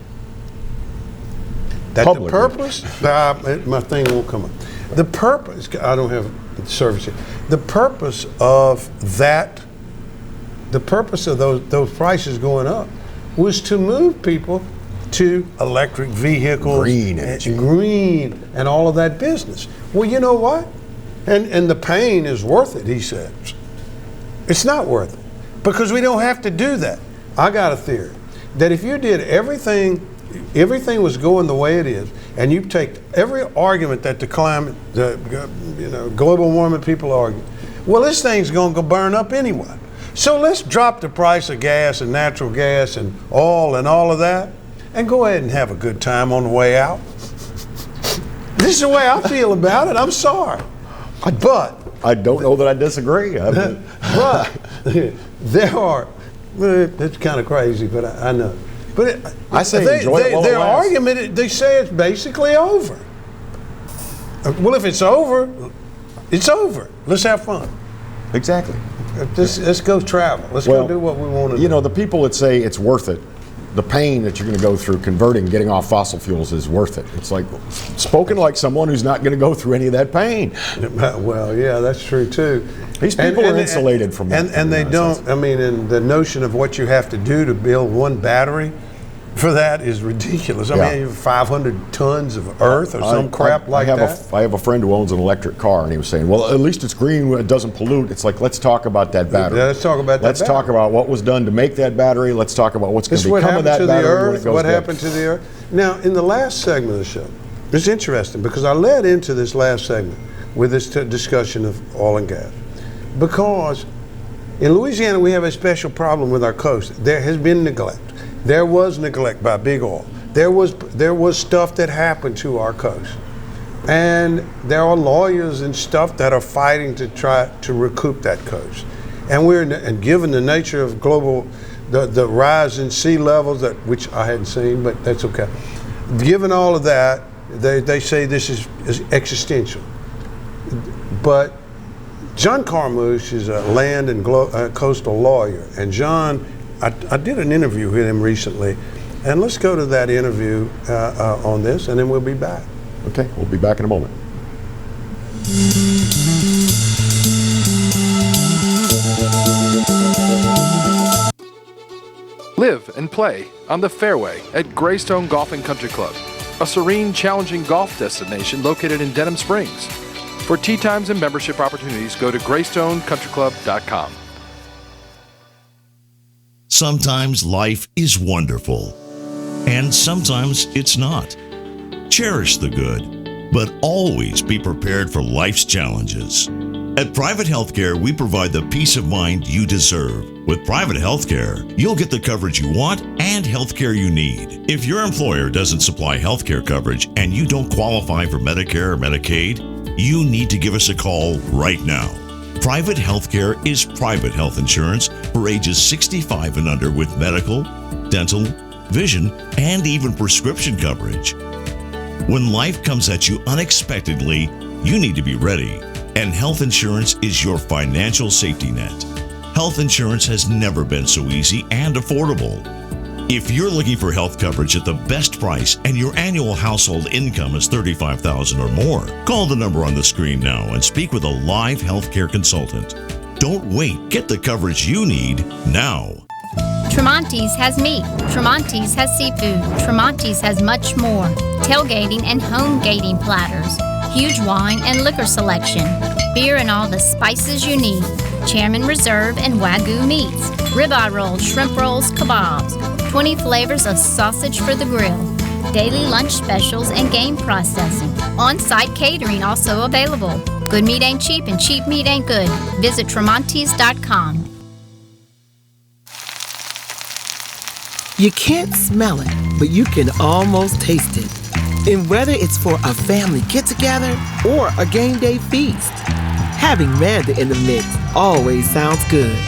that the purpose, my thing won't come up. The purpose, I don't have service here. The purpose of those prices going up was to move people to electric vehicles, green and all of that business. Well, you know what? And the pain is worth it, he says. It's not worth it because we don't have to do that. I got a theory that if you did everything was going the way it is, and you take every argument that the climate, global warming people argue, well, this thing's going to go burn up anyway. So let's drop the price of gas and natural gas and oil and all of that and go ahead and have a good time on the way out. This is the way I feel about it. I'm sorry. But I don't know that I disagree. But there are, it's kind of crazy, but I know. But I say enjoy it while it their lasts. argument, they say it's basically over. Well, if it's over, it's over. Let's have fun. Exactly. Let's go travel. Let's go do what we want to do. The people that say it's worth it, the pain that you're going to go through getting off fossil fuels is worth it. It's like spoken like someone who's not going to go through any of that pain. Well, yeah, that's true too. These people are insulated from that. And they don't, I mean, and the notion of what you have to do to build one battery for that is ridiculous. I mean, 500 tons of earth or some crap like that. I have a friend who owns an electric car, and he was saying, well, at least it's green, it doesn't pollute. It's like, let's talk about that battery. Let's talk about that Let's talk about what was done to make that battery. Let's talk about what's going to become of that battery when it goes What dead. happened to the earth? Now, in the last segment of the show, it's interesting because I led into this last segment with this discussion of oil and gas. Because in Louisiana, we have a special problem with our coast. There has been neglect. There was neglect by big oil. There was stuff that happened to our coast. And there are lawyers and stuff that are fighting to try to recoup that coast. And given the nature of global, the rise in sea levels, which I hadn't seen, but that's okay. Given all of that, they say this is existential. But John Carmouche is a land and coastal lawyer. And John, I did an interview with him recently. And let's go to that interview on this, and then we'll be back. Okay, we'll be back in a moment. Live and play on the fairway at Greystone Golf and Country Club, a serene, challenging golf destination located in Denham Springs. For tee times and membership opportunities, go to GreystoneCountryClub.com. Sometimes life is wonderful, and sometimes it's not. Cherish the good, but always be prepared for life's challenges. At Private Healthcare, we provide the peace of mind you deserve. With Private Healthcare, you'll get the coverage you want and healthcare you need. If your employer doesn't supply healthcare coverage and you don't qualify for Medicare or Medicaid, you need to give us a call right now. Private Healthcare is private health insurance for ages 65 and under with medical, dental, vision, and even prescription coverage. When life comes at you unexpectedly, you need to be ready, and health insurance is your financial safety net. Health insurance has never been so easy and affordable. If you're looking for health coverage at the best price and your annual household income is $35,000 or more, call the number on the screen now and speak with a live healthcare consultant. Don't wait. Get the coverage you need now. Tremonti's has meat. Tremonti's has seafood. Tremonti's has much more. Tailgating and home gating platters. Huge wine and liquor selection. Beer and all the spices you need. Chairman Reserve and Wagyu meats. Ribeye rolls, shrimp rolls, kebabs. 20 flavors of sausage for the grill. Daily lunch specials and game processing. On-site catering also available. Good meat ain't cheap and cheap meat ain't good. Visit Tremonti's.com. You can't smell it, but you can almost taste it. And whether it's for a family get-together or a game day feast, having Manda in the mix always sounds good.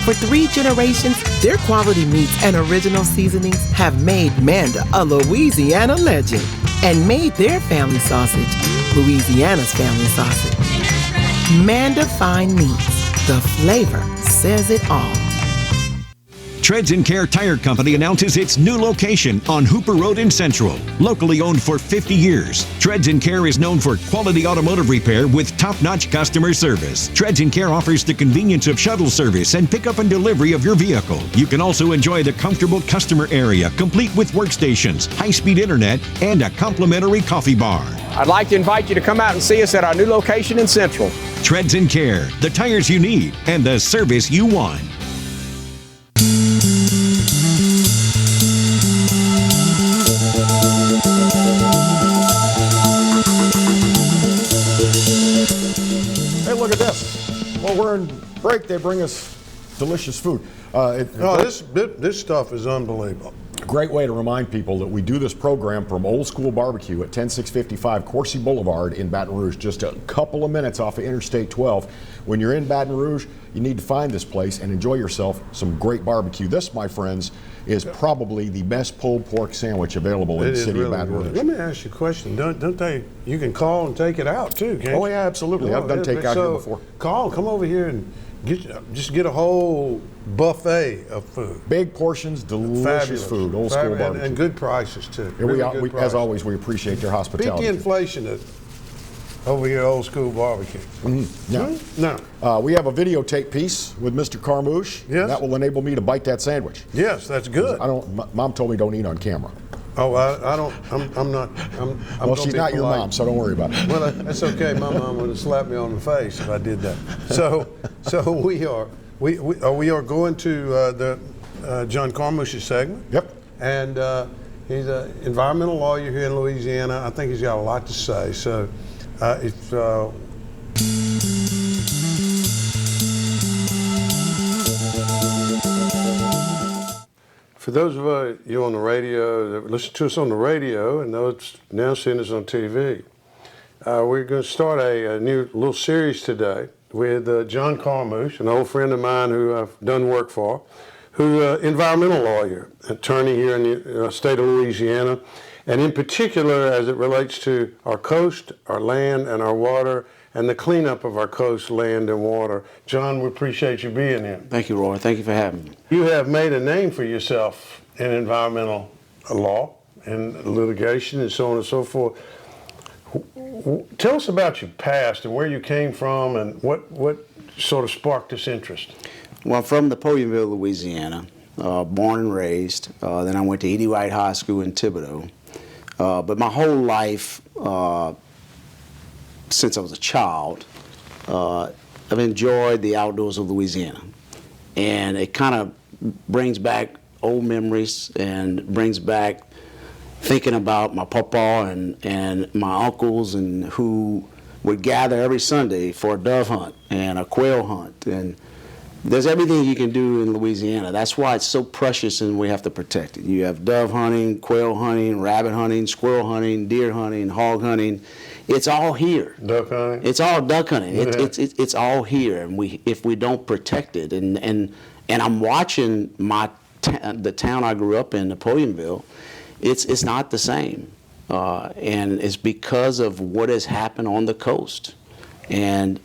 For 3 generations, their quality meats and original seasonings have made Manda a Louisiana legend and made their family sausage Louisiana's family sausage. Manda Fine Meats. The flavor says it all. Treads & Care Tire Company announces its new location on Hooper Road in Central. Locally owned for 50 years, Treads & Care is known for quality automotive repair with top-notch customer service. Treads & Care offers the convenience of shuttle service and pickup and delivery of your vehicle. You can also enjoy the comfortable customer area, complete with workstations, high-speed internet, and a complimentary coffee bar. I'd like to invite you to come out and see us at our new location in Central. Treads & Care, the tires you need and the service you want. Hey, look at this. While we're in break, they bring us delicious food. This stuff is unbelievable. Great way to remind people that we do this program from Old School Barbecue at 10655 Coursey Boulevard in Baton Rouge, just a couple of minutes off of Interstate 12. When you're in Baton Rouge, you need to find this place and enjoy yourself some great barbecue. This, my friends, is probably the best pulled pork sandwich available in the city of Baton Rouge. Let me ask you a question. Don't they? You can call and take it out too, can't you? Oh yeah, absolutely. I've done takeout here before. Come over here and just get a whole buffet of food. Big portions, delicious Fabulous food, old school barbecue. And good prices too. And Really we, good prices. as always, we appreciate their hospitality. Beat the inflation over here, old school barbecue. No. We have a videotape piece with Mr. Carmouche. Yes. That will enable me to bite that sandwich. Yes, that's good. Mom told me don't eat on camera. Oh, I don't. I'm not. Well, she's not your mom, so don't worry about it. Well, that's okay. My mom would have slapped me on the face if I did that. So we are going to the John Carmouche's segment. Yep. And he's an environmental lawyer here in Louisiana. I think he's got a lot to say. So for those of you on the radio that listen to us on the radio and those now seeing us on TV, we're going to start a new little series today with John Carmouche, an old friend of mine who I've done work for, who's an environmental lawyer, attorney here in the state of Louisiana, and in particular as it relates to our coast, our land, and our water, and the cleanup of our coast, land, and water. John, we appreciate you being here. Thank you, Roy. Thank you for having me. You have made a name for yourself in environmental law and litigation and so on and so forth. Tell us about your past and where you came from and what sort of sparked this interest. Well, I'm from Napoleonville, Louisiana, born and raised. Then I went to E.D. White High School in Thibodaux. But my whole life, since I was a child, I've enjoyed the outdoors of Louisiana. And it kind of brings back old memories and brings back thinking about my papa and my uncles and who would gather every Sunday for a dove hunt and a quail hunt. And there's everything you can do in Louisiana. That's why it's so precious and we have to protect it. You have dove hunting, quail hunting, rabbit hunting, squirrel hunting, deer hunting, hog hunting. It's all here. Duck hunting? It's all duck hunting. Yeah. It's all here. And if we don't protect it, and I'm watching the town I grew up in, Napoleonville, it's not the same. And it's because of what has happened on the coast. And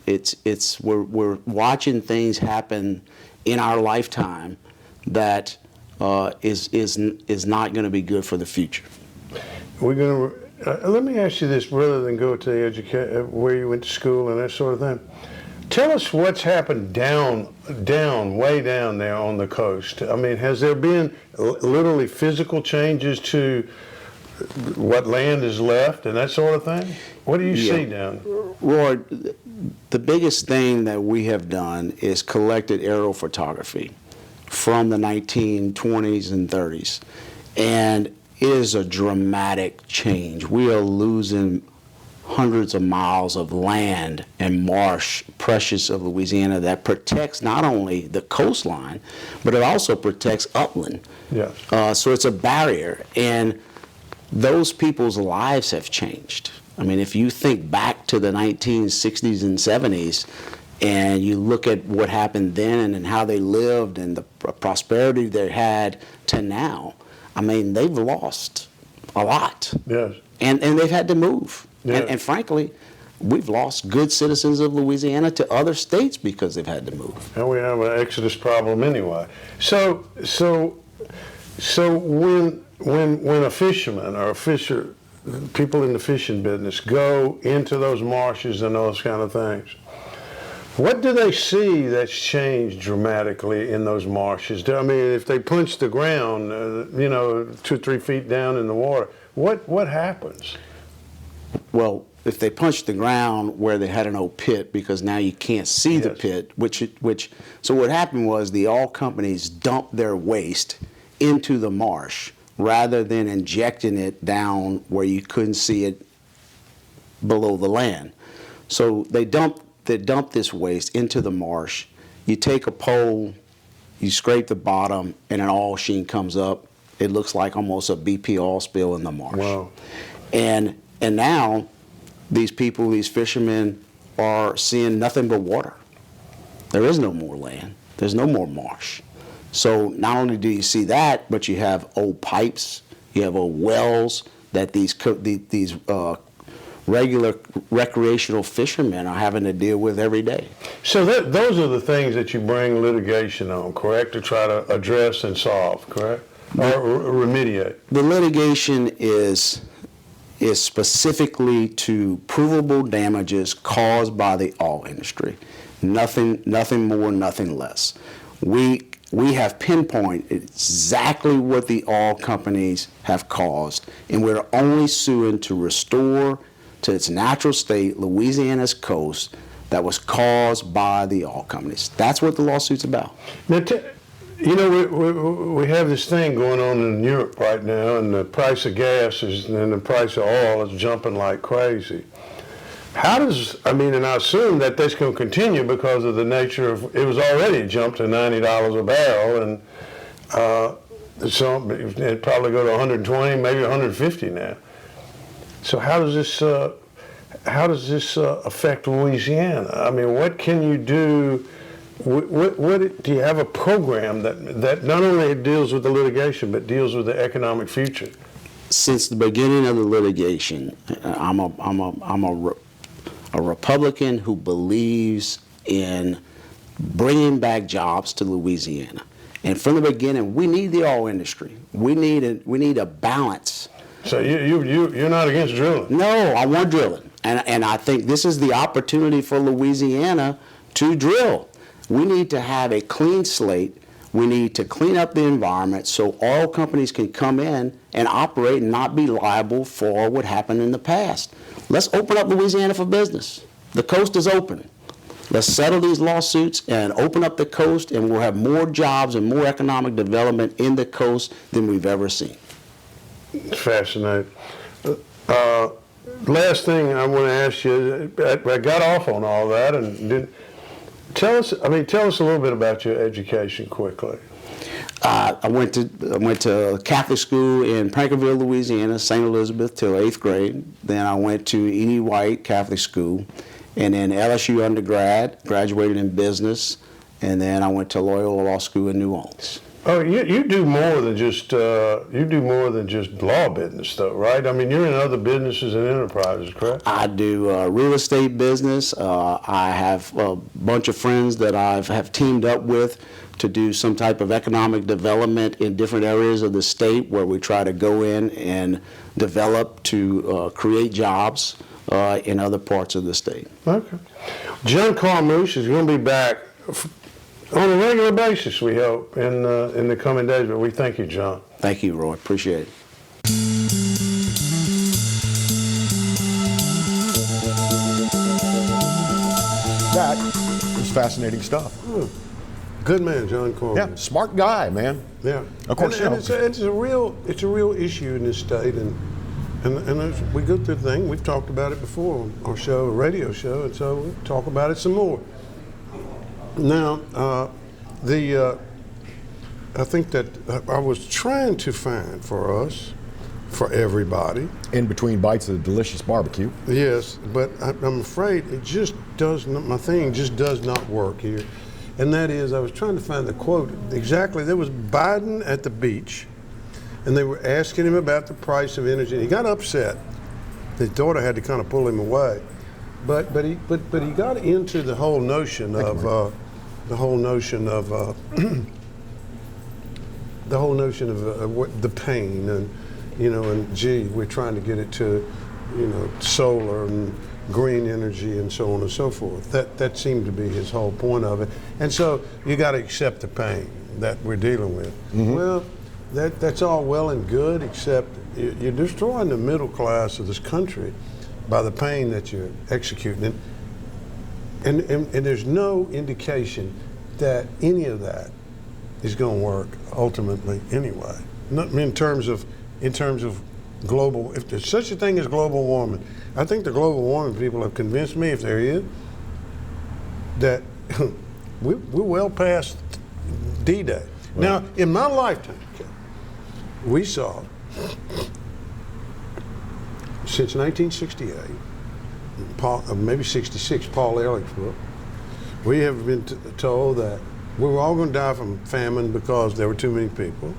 we're watching things happen in our lifetime that is not going to be good for the future. We're going to let me ask you this, rather than go to where you went to school and that sort of thing. Tell us what's happened way down there on the coast. I mean, has there been literally physical changes to what land is left and that sort of thing? What do you see down there? Roy, the biggest thing that we have done is collected aerial photography from the 1920s and 30s. And it is a dramatic change. We are losing hundreds of miles of land and marsh, precious of Louisiana, that protects not only the coastline, but it also protects upland. Yes. So it's a barrier. And those people's lives have changed. I mean, if you think back to the 1960s and 70s and you look at what happened then and how they lived and the prosperity they had to now, I mean, they've lost a lot. Yes. And they've had to move. Yes. And frankly, we've lost good citizens of Louisiana to other states because they've had to move. And we have an exodus problem anyway. So when a fisherman or people in the fishing business go into those marshes and those kind of things, what do they see that's changed dramatically in those marshes? I mean, if they punch the ground, 2 or 3 feet down in the water, what happens? Well, if they punch the ground where they had an old pit, because now you can't see the pit, so what happened was the oil companies dumped their waste into the marsh rather than injecting it down where you couldn't see it below the land. So they dump this waste into the marsh. You take a pole, you scrape the bottom, and an oil sheen comes up. It looks like almost a BP oil spill in the marsh. Wow. And now these people, these fishermen, are seeing nothing but water. There is no more land. There's no more marsh. So not only do you see that, but you have old pipes, you have old wells that these regular recreational fishermen are having to deal with every day. So those are the things that you bring litigation on, correct? To try to address and solve, correct? Or remediate. The litigation is specifically to provable damages caused by the oil industry. Nothing more, nothing less. We have pinpointed exactly what the oil companies have caused, and we're only suing to restore to its natural state Louisiana's coast that was caused by the oil companies. That's what the lawsuit's about. Now, you know, we have this thing going on in Europe right now, and the price of gas and the price of oil is jumping like crazy. How does, I mean, and I assume that that's going to continue because of the nature of, it was already jumped to $90 a barrel, and so it'd probably go to 120, maybe 150 now. So how does this affect Louisiana? I mean, what can you do? What do you have a program that not only deals with the litigation but deals with the economic future? Since the beginning of the litigation, I'm a Republican who believes in bringing back jobs to Louisiana, and from the beginning, we need the oil industry. We need a balance. So you're not against drilling? No, I want drilling, and I think this is the opportunity for Louisiana to drill. We need to have a clean slate. We need to clean up the environment so oil companies can come in and operate and not be liable for what happened in the past. Let's open up Louisiana for business. The coast is open. Let's settle these lawsuits and open up the coast, and we'll have more jobs and more economic development in the coast than we've ever seen. Fascinating. Last thing I want to ask you, I got off on all that and didn't. Tell us a little bit about your education quickly. I went to Catholic school in Prankerville, Louisiana, St. Elizabeth till 8th grade. Then I went to E.D. White Catholic School, and then LSU undergrad, graduated in business, and then I went to Loyola Law School in New Orleans. Oh, you do more than just law business, though, right? I mean, you're in other businesses and enterprises, correct? I do real estate business. I have a bunch of friends that I have teamed up with to do some type of economic development in different areas of the state, where we try to go in and develop to create jobs in other parts of the state. Okay. John Carmouche is going to be back on a regular basis, we hope, in the coming days. But we thank you, John. Thank you, Roy. Appreciate it. That was fascinating stuff. Good man, John Corman. Yeah, smart guy, man. Yeah. Of course, and it's a real issue in this state, and as we go through the thing, we've talked about it before on our show, a radio show, and so we'll talk about it some more. Now, I think that I was trying to find for us, for everybody, in between bites of delicious barbecue. Yes, but I'm afraid it just does not. My thing just does not work here, and that is, I was trying to find the quote exactly. There was Biden at the beach, and they were asking him about the price of energy. And he got upset. His daughter had to kind of pull him away, but he got into the whole notion of what the pain, and and gee, we're trying to get it to solar and green energy and so on and so forth. That seemed to be his whole point of it. And so you got to accept the pain that we're dealing with. Mm-hmm. Well, that's all well and good, except you're destroying the middle class of this country by the pain that you're executing. And there's no indication that any of that is going to work ultimately anyway. Not in terms of global, if there's such a thing as global warming. I think the global warming people have convinced me, if there is, that we're well past D-Day. Right. Now, in my lifetime, we saw, since 1968, maybe 66, Paul Ehrlich's book, we have been told that we were all going to die from famine because there were too many people.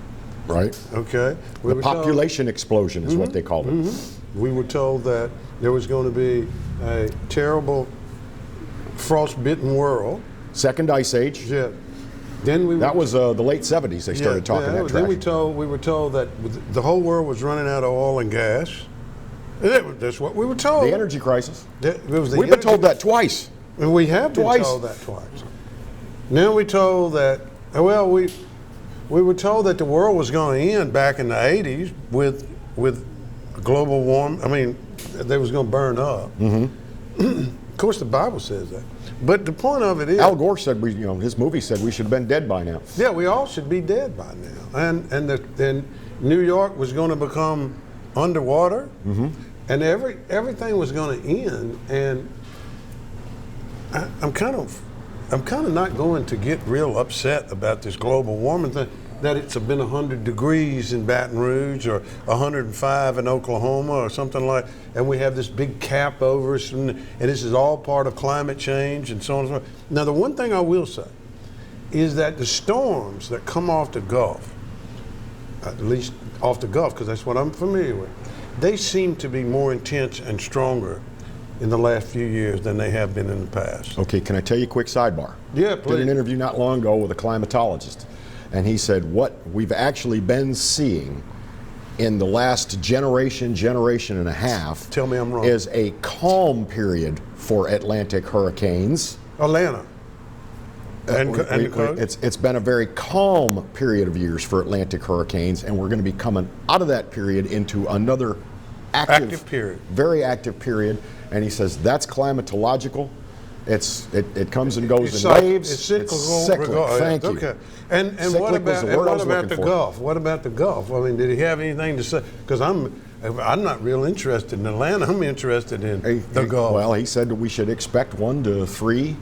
Right. Okay. The population explosion is what they call it. Mm-hmm. We were told that there was going to be a terrible frostbitten world. Second ice age. Yeah. Then that was the late 70s. They started talking that trash. Then we were told that the whole world was running out of oil and gas. That's what we were told. The energy crisis. We've been told that twice. And we have been told that twice. Now we told that. Well, we were told that the world was going to end back in the 80s with global warming. I mean, they was going to burn up. Of course, the Bible says that. But the point of it is, Al Gore said his movie said we should have been dead by now. Yeah, we all should be dead by now. And then New York was going to become underwater, and everything was going to end. And I'm kind of not going to get real upset about this global warming thing. That it's been 100 degrees in Baton Rouge or 105 in Oklahoma or something like, and we have this big cap over us, and this is all part of climate change and so on and so on. Now, the one thing I will say is that the storms that come off the Gulf, at least off the Gulf, because that's what I'm familiar with, they seem to be more intense and stronger in the last few years than they have been in the past. Okay, can I tell you a quick sidebar? Yeah, please. Did an interview not long ago with a climatologist. And he said what we've actually been seeing in the last generation and a half, tell me I'm wrong, is a calm period for Atlantic hurricanes. Atlanta. It's been a very calm period of years for Atlantic hurricanes, and we're going to be coming out of that period into another active period, very active period. And he says that's climatological. It comes and goes in waves. It's cyclical. Cyclic. Thank you. Okay. And what about the Gulf? What about the Gulf? I mean, did he have anything to say? Because I'm not real interested in Atlanta. I'm interested in the Gulf. Well, he said that we should expect 1 to 3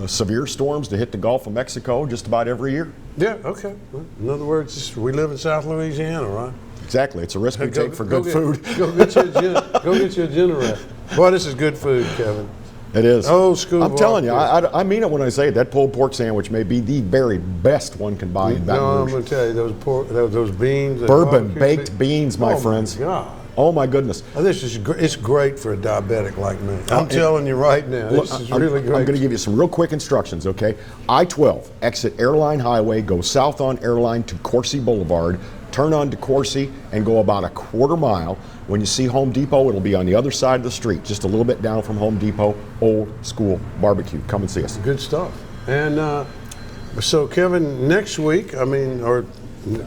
severe storms to hit the Gulf of Mexico just about every year. Yeah. Okay. Well, in other words, we live in South Louisiana, right? Exactly. It's a risk we take for good food. Go get your generator. Boy, this is good food, Kevin. It is. Old school. I'm telling you, I mean it when I say it. That pulled pork sandwich may be the very best one can buy in Baton Rouge. No, I'm going to tell you, those beans. Bourbon baked beans, my friends. Oh, my God. Oh, my goodness. It's great for a diabetic like me. I'm telling you right now, this is really great. I'm going to give you some real quick instructions, okay? I-12, exit Airline Highway, go south on Airline to Coursey Boulevard, turn on to Coursey, and go about a quarter mile. When you see Home Depot, it'll be on the other side of the street, just a little bit down from Home Depot, Old School Barbecue. Come and see us. Good stuff. And so, Kevin, next week, or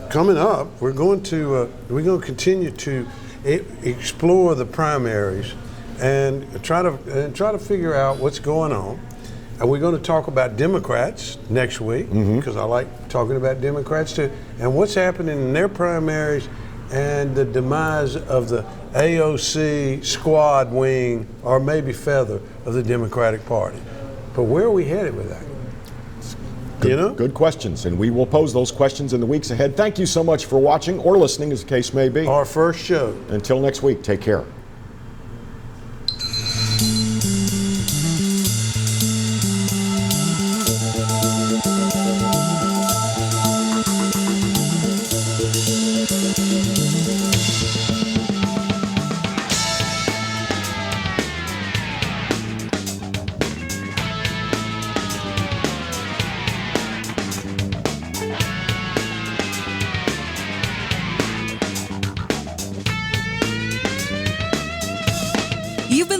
coming up, we're going to continue to explore the primaries and try to figure out what's going on. And we're going to talk about Democrats next week, because I like talking about Democrats too, and what's happening in their primaries and the demise of the AOC squad wing, or maybe feather, of the Democratic Party. But where are we headed with that? Good questions, and we will pose those questions in the weeks ahead. Thank you so much for watching or listening, as the case may be. Our first show. Until next week, take care.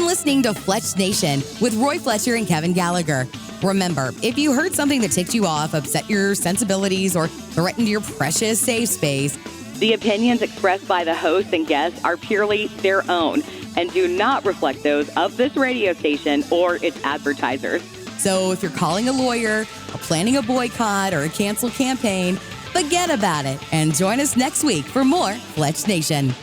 Listening to Fletch Nation with Roy Fletcher and Kevin Gallagher. Remember, if you heard something that ticked you off, upset your sensibilities, or threatened your precious safe space, the opinions expressed by the hosts and guests are purely their own and do not reflect those of this radio station or its advertisers. So if you're calling a lawyer, or planning a boycott, or a cancel campaign, forget about it and join us next week for more Fletch Nation.